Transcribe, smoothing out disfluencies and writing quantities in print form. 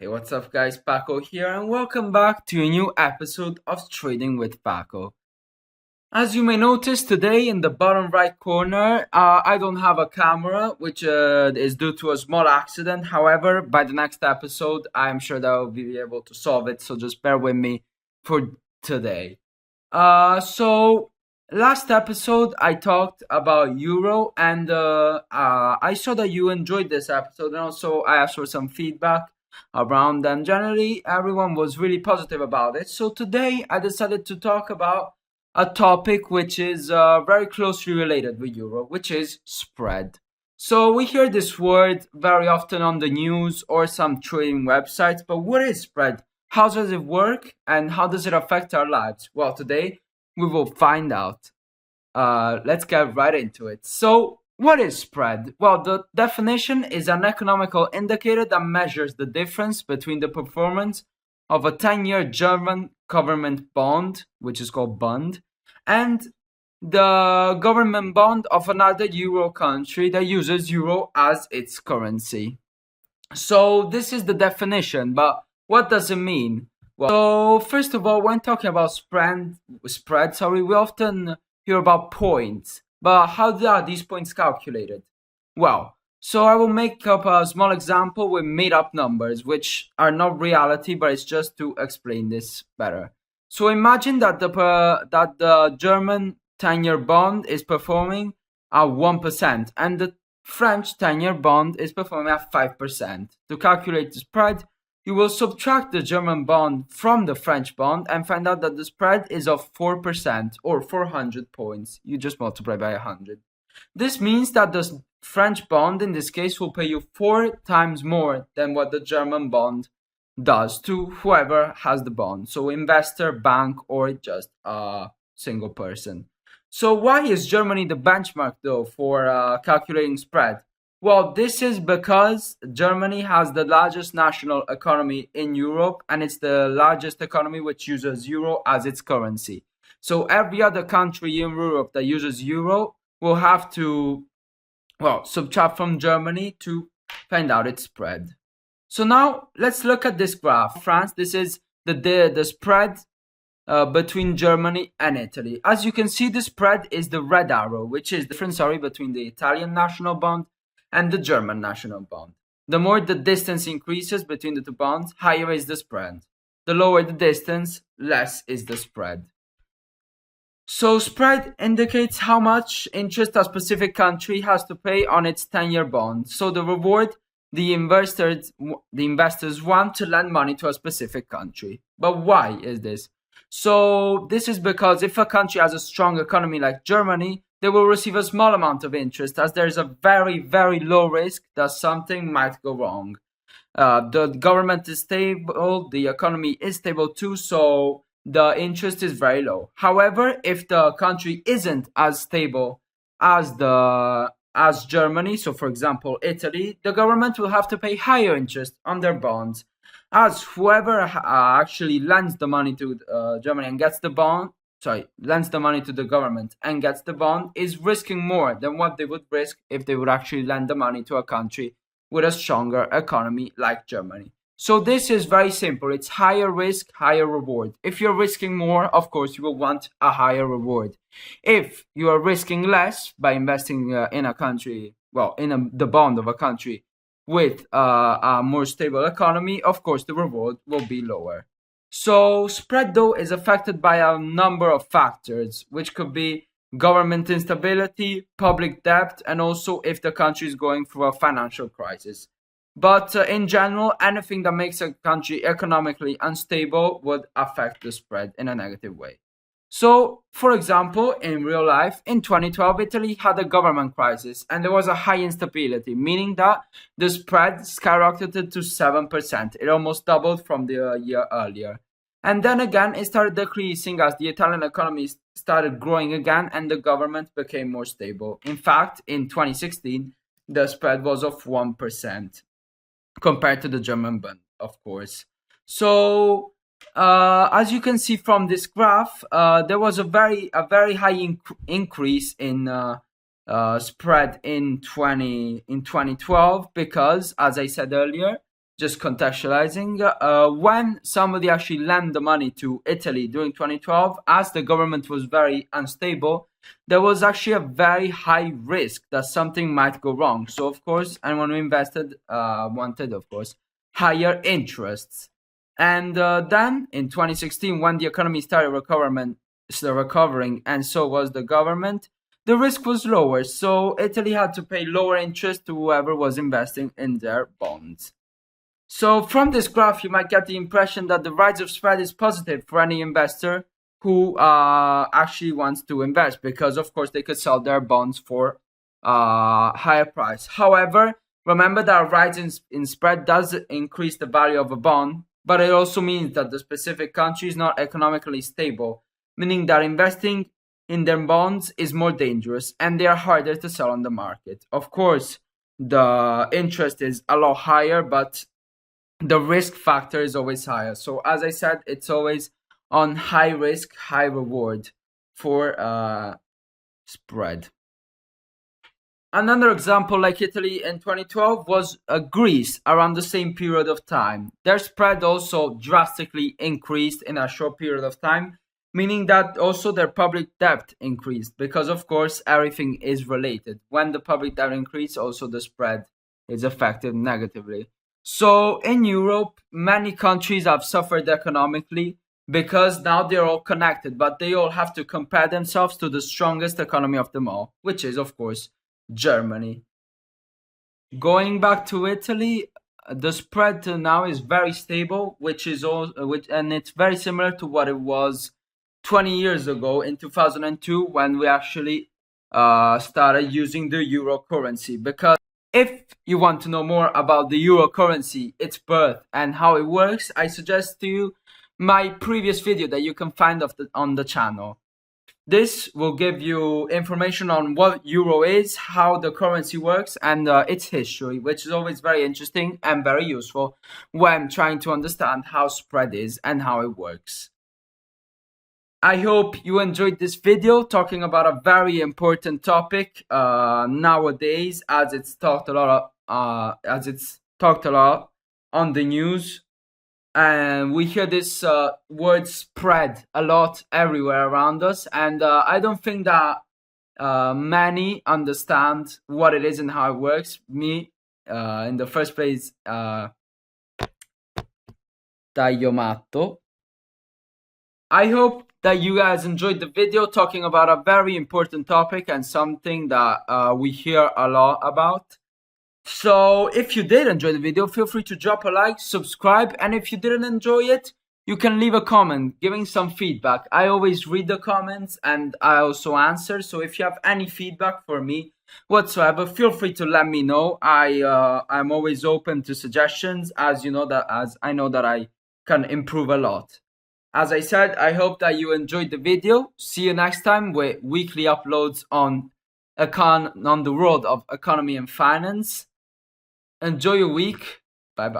Hey, what's up, guys? Paco here, and welcome back to a new episode of Trading with Paco. As you may notice today in the bottom right corner, I don't have a camera, which is due to a small accident. However, by the next episode, I'm sure that I'll be able to solve it, so just bear with me for today. So last episode I talked about Euro, and I saw that you enjoyed this episode, and also I asked for some feedback around, and generally everyone was really positive about it. So today I decided to talk about a topic which is very closely related with Euro, which is spread. So we hear this word very often on the news or some trading websites, but what is spread? How does it work and how does it affect our lives? Well, today we will find out. Let's get right into it. So, what is spread? Well, the definition is an economical indicator that measures the difference between the performance of a 10-year German government bond, which is called Bund, and the government bond of another Euro country that uses Euro as its currency. So, this is the definition, but what does it mean? Well, so first of all, when talking about spread, we often hear about points, but how are these points calculated? Well, so I will make up a small example with made-up numbers, which are not reality, but it's just to explain this better. So imagine that the German 10-year bond is performing at 1%, and the French 10-year bond is performing at 5%. To calculate the spread, you will subtract the German bond from the French bond and find out that the spread is of 4% or 400 points. You just multiply by 100. This means that the French bond in this case will pay you 4 times more than what the German bond does to whoever has the bond. So investor, bank, or just a single person. So why is Germany the benchmark though for calculating spread? Well, this is because Germany has the largest national economy in Europe, and it's the largest economy which uses euro as its currency. So every other country in Europe that uses euro will have to, subtract from Germany to find out its spread. So now let's look at this graph. France, this is the spread between Germany and Italy. As you can see, the spread is the red arrow, which is the difference, between the Italian national bond and the German national bond. The more the distance increases between the two bonds, higher is the spread. The lower the distance, less is the spread. So spread indicates how much interest a specific country has to pay on its 10-year bond. So the reward the investors want to lend money to a specific country. But why is this? So this is because if a country has a strong economy like Germany, they will receive a small amount of interest as there is a very, very low risk that something might go wrong. The government is stable, the economy is stable too, so the interest is very low. However, if the country isn't as stable as Germany, so for example Italy, the government will have to pay higher interest on their bonds, as whoever actually lends the money to Germany and gets the bond, lends the money to the government and gets the bond, is risking more than what they would risk if they would actually lend the money to a country with a stronger economy like Germany. So this is very simple. It's higher risk, higher reward. If you're risking more, of course, you will want a higher reward. If you are risking less by investing in a country, the bond of a country with a more stable economy, of course, the reward will be lower. So spread though is affected by a number of factors, which could be government instability, public debt, and also if the country is going through a financial crisis. But in general, anything that makes a country economically unstable would affect the spread in a negative way. So, for example, in real life, in 2012, Italy had a government crisis and there was a high instability, meaning that the spread skyrocketed to 7%. It almost doubled from the year earlier. And then again, it started decreasing as the Italian economy started growing again and the government became more stable. In fact, in 2016, the spread was of 1% compared to the German bond, of course. So, as you can see from this graph, there was a very high increase in spread in 2012 because, as I said earlier, just contextualizing, when somebody actually lent the money to Italy during 2012, as the government was very unstable, there was actually a very high risk that something might go wrong. So, of course, anyone who invested wanted, of course, higher interests. And then in 2016, when the economy started recovering, and so was the government, the risk was lower. So Italy had to pay lower interest to whoever was investing in their bonds. So from this graph, you might get the impression that the rise of spread is positive for any investor who actually wants to invest, because of course they could sell their bonds for higher price. However, remember that a rise in spread does increase the value of a bond, but it also means that the specific country is not economically stable, meaning that investing in their bonds is more dangerous and they are harder to sell on the market. Of course, the interest is a lot higher, but the risk factor is always higher. So as I said, it's always on high risk, high reward for spread. Another example, like Italy in 2012, was Greece around the same period of time. Their spread also drastically increased in a short period of time, meaning that also their public debt increased, because of course everything is related. When the public debt increases, also the spread is affected negatively. So in Europe, many countries have suffered economically because now they're all connected, but they all have to compare themselves to the strongest economy of them all, which is, of course, Germany. Going back to Italy, the spread till now is very stable, and it's very similar to what it was 20 years ago in 2002, when we actually started using the euro currency. Because if you want to know more about the euro currency, its birth, and how it works, I suggest to you my previous video that you can find on the channel. This will give you information on what euro is, how the currency works, and its history, which is always very interesting and very useful when trying to understand how spread is and how it works. I hope you enjoyed this video talking about a very important topic nowadays, as it's talked a lot on the news, and we hear this word spread a lot everywhere around us, and I don't think that many understand what it is and how it works. Me, in the first place, taglio matto. I hope that you guys enjoyed the video talking about a very important topic and something that we hear a lot about. So if you did enjoy the video, feel free to drop a like, subscribe, and if you didn't enjoy it, you can leave a comment giving some feedback. I always read the comments and I also answer, so if you have any feedback for me whatsoever, feel free to let me know. I'm always open to suggestions, as you know, as I know that I can improve a lot. As I said, I hope that you enjoyed the video. See you next time with weekly uploads on the world of economy and finance. Enjoy your week. Bye bye.